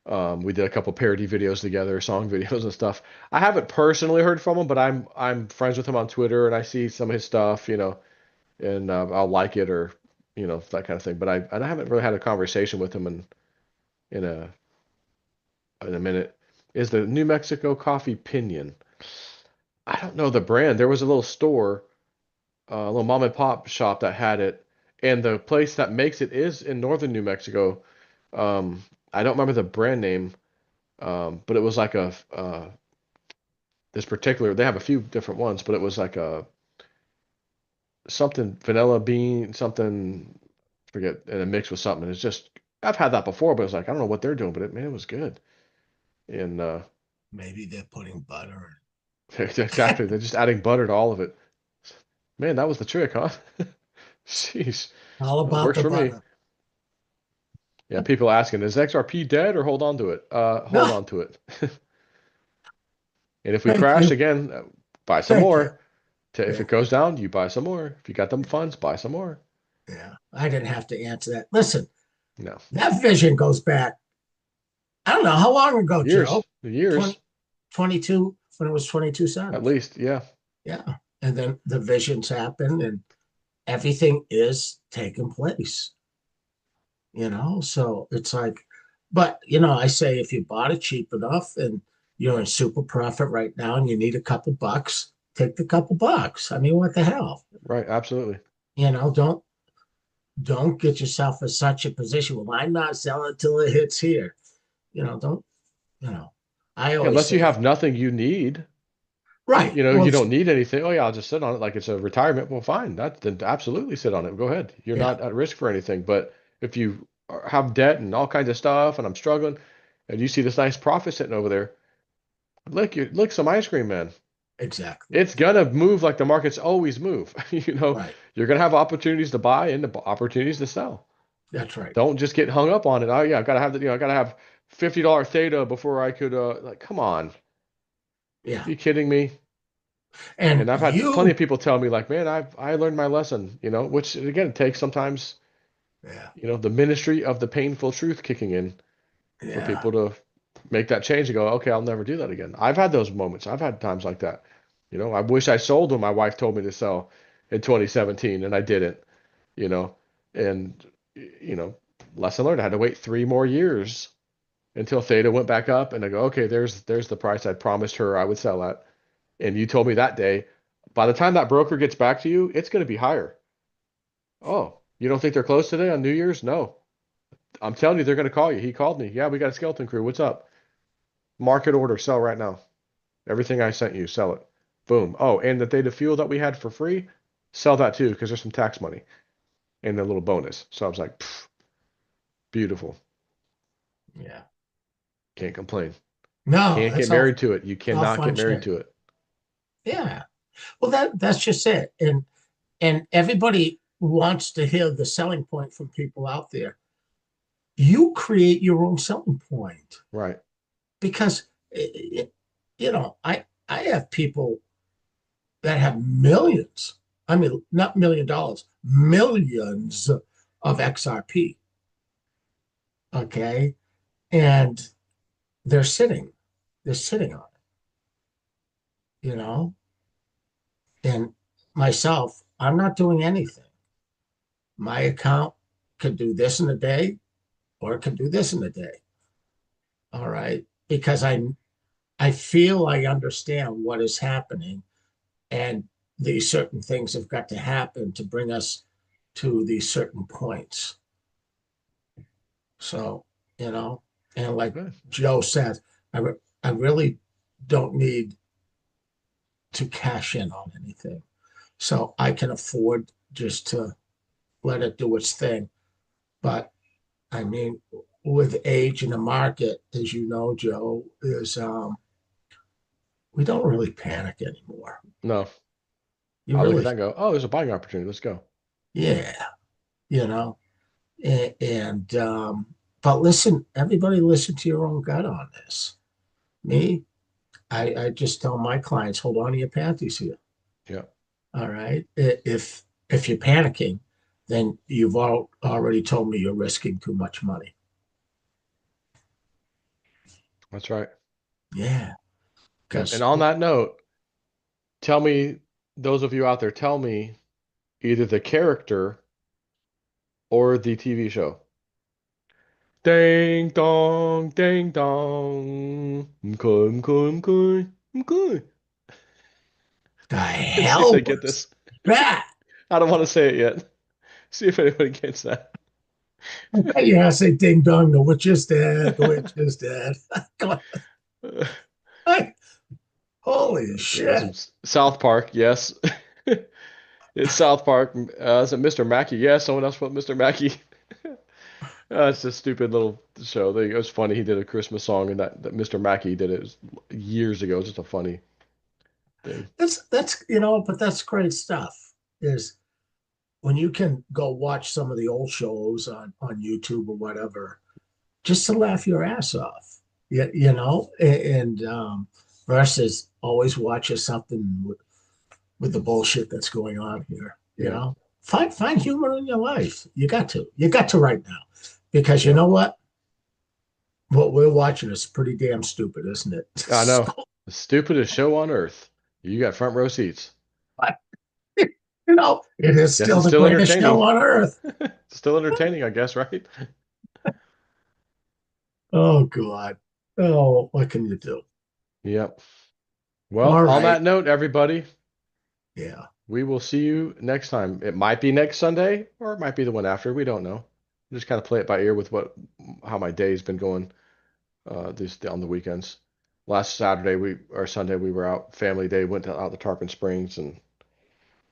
We did a couple parody videos together, song videos and stuff. I haven't personally heard from him, but I'm friends with him on Twitter and I see some of his stuff, and I'll like it or that kind of thing. But I haven't really had a conversation with him in a minute. Is the New Mexico coffee Pinion? I don't know the brand. There was a little store, a little mom and pop shop that had it, and the place that makes it is in northern New Mexico. I don't remember the brand name, but it was like this particular. They have a few different ones, but it was like a something vanilla bean, something forget, and a mix with something. It's just I've had that before, but it's like I don't know what they're doing, but man, it was good. And Maybe they're putting butter exactly, they're just adding butter to all of it. Man, that was the trick, huh? Jeez, in. All well, it about works the for me. butter. Yeah, people asking, is XRP dead or hold on to it? Hold No, on to it. And if we thank crash you. again, buy some Thank you. more. If Yeah. it goes down, you buy some more. If you got them funds, buy some more. Yeah. I didn't have to answer that. Listen, No, that vision goes back, I don't know how long ago, Joe? years, years, 20, 22, when it was 22 at cents. least. Yeah, Yeah. And then the visions happened and everything is taking place, So it's like, but I say if you bought it cheap enough and you're in super profit right now and you need a couple bucks, take the couple bucks. I mean, what the hell? right. Absolutely. Don't get yourself in such a position. Well, I'm not selling till it hits here. Don't, you know, I Yeah, always unless you say, have nothing you need, right. you Well, don't need anything. Oh yeah, I'll just sit on it like it's a retirement. Well, fine. Then absolutely sit on it. Go ahead. You're yeah, not at risk for anything. But if you have debt and all kinds of stuff, and I'm struggling, and you see this nice profit sitting over there, lick some ice cream, man. exactly. It's gonna move like the markets always move. Right. You're gonna have opportunities to buy and opportunities to sell. That's right. Don't just get hung up on it. Oh yeah, I gotta have I gotta have $50 theta before I could like come on. Yeah. Are you kidding me? And And I've had plenty you, of people tell me like, man, I learned my lesson, which again it takes sometimes, yeah, the ministry of the painful truth kicking in for yeah, people to make that change and go, okay, I'll never do that again. I've had those moments. I've had times like that. I wish I sold when my wife told me to sell in 2017 and I didn't, you know, and you know, lesson learned. I had to wait 3 more years until Theta went back up and I go, okay, there's the price I promised her I would sell at. And you told me that day, by the time that broker gets back to you, it's going to be higher. Oh, you don't think they're closed today on New Year's? No. I'm telling you, they're going to call you. He called me. Yeah, we got a skeleton crew. What's up? Market order, sell right now. Everything I sent you, sell it. Boom. Oh, and the Theta fuel that we had for free, sell that too, because there's some tax money and a little bonus. So I was like, beautiful. yeah. Can't complain. No, Can't get that's all, married to it. You all cannot fun get married shit. to it. Yeah. Well, that's just it. And everybody wants to hear the selling point from people out there. You create your own selling point Right. because I have people that have millions. I mean, not $1 million, millions of XRP. Okay. And they're sitting on it, and myself, I'm not doing anything. My account could do this in a day or it could do this in a day. All right. Because I feel I understand what is happening and these certain things have got to happen to bring us to these certain points. So, and like Good. Joe said, I really don't need to cash in on anything. So I can afford just to let it do its thing. But I mean, with age in the market, as you know, Joe, is we don't really panic anymore. No, You I look at really, that and go, oh, there's a buying opportunity. Let's go. yeah, you know, and but listen, everybody listen to your own gut on this. Me, I just tell my clients, hold on to your panties here. Yeah, All right. If you're panicking, then you've already told me you're risking too much money. that's right. Yeah. Yep. And Because on that note, tell me, those of you out there, tell me either the character or the TV show. Ding dong. Okay, okay, okay, okay. the Let's see if hell they get was this. that? I don't want to say it yet. See if anybody gets that. Yeah, I say ding dong, the witch is dead, the witch is dead. Holy Okay, this shit. is South Park. Yes, it's South Park. Is it Mr. Mackey? Yes, someone else put Mr. Mackey. It's a stupid little show. It was funny. He did a Christmas song, and that Mr. Mackey did it years ago. It's just a funny thing. That's but that's great stuff. Is when you can go watch some of the old shows on YouTube or whatever, just to laugh your ass off. And versus always watching something with the bullshit that's going on here. Yeah. Find humor in your life. You got to right now, because you know what we're watching is pretty damn stupid, isn't it? I know. The stupidest show on earth. You got front row seats. It is Guess still it's the still greatest entertaining. show on earth. Still entertaining, I guess, right? Oh God. Oh, what can you do? Yep. Well, All on right. that note, everybody, Yeah. we will see you next time. It might be next Sunday, or it might be the one after. We don't know. Just kind of play it by ear with how my day's been going this on the weekends. Last Saturday or Sunday we were out, family day, went out to Tarpon Springs, and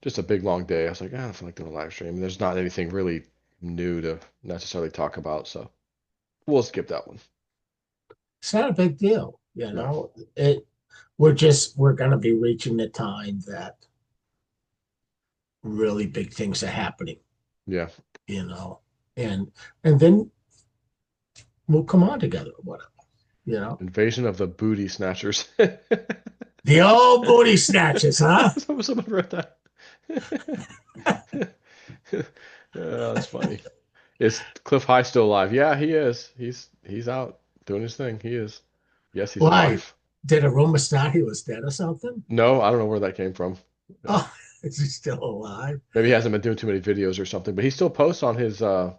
just a big long day. I was like, I don't feel like doing a live stream. And there's not anything really new to necessarily talk about, so we'll skip that one. It's not a big deal. No. We're gonna be reaching the time that really big things are happening, Yeah. and then we'll come on together or whatever. Invasion of the Booty Snatchers. The old booty snatches, huh? Someone wrote that. Oh, that's funny. Is Cliff High still alive? Yeah, he is. He's out doing his thing. He is. Yes, he's Why? alive. Did a rumor start he was dead or something? No, I don't know where that came from. Oh, is he still alive? Maybe he hasn't been doing too many videos or something, but he still posts on his what's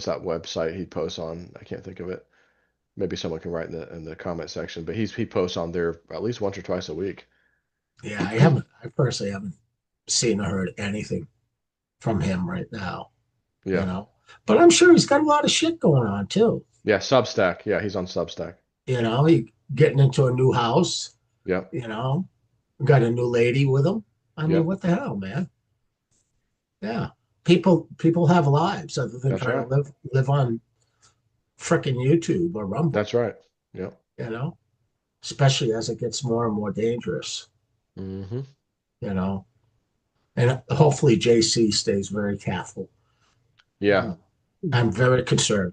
that website he posts on? I can't think of it. Maybe someone can write in the comment section, but he posts on there at least once or twice a week. Yeah, I personally haven't seen or heard anything from him right now. Yeah. But I'm sure he's got a lot of shit going on too. Yeah, Substack. Yeah, he's on Substack. He getting into a new house. Yeah. Got a new lady with him. I mean, Yep. what the hell, man? Yeah. People have lives other than That's trying right. to live on frickin' YouTube or Rumble, That's right. Yeah. especially as it gets more and more dangerous, Mm-hmm. And hopefully JC stays very careful. Yeah. I'm very concerned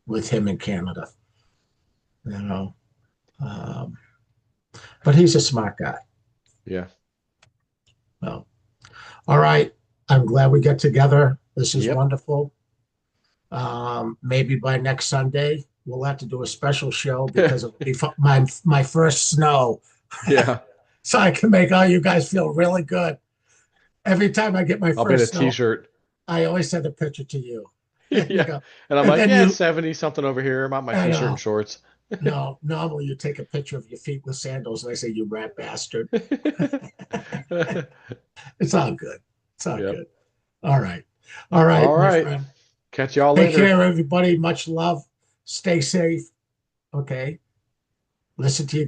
with him in Canada, but he's a smart guy. Yeah. Well, all right. I'm glad we get together. This is Yep. wonderful. Maybe by next Sunday, we'll have to do a special show because it'll be my first snow. Yeah. So I can make all you guys feel really good. Every time I get my I'll be in a first snow, t-shirt. I always send a picture to you. Yeah. And I'm And like, then yeah, you- 70 something over here. I'm out my I t-shirt know. and shorts. No, normally you take a picture of your feet with sandals, and I say, "You rat bastard." It's all good. It's all Yep. good. All right. All right, All my right. friend. Catch y'all Take later. care, everybody. Much love. Stay safe. Okay. Listen to your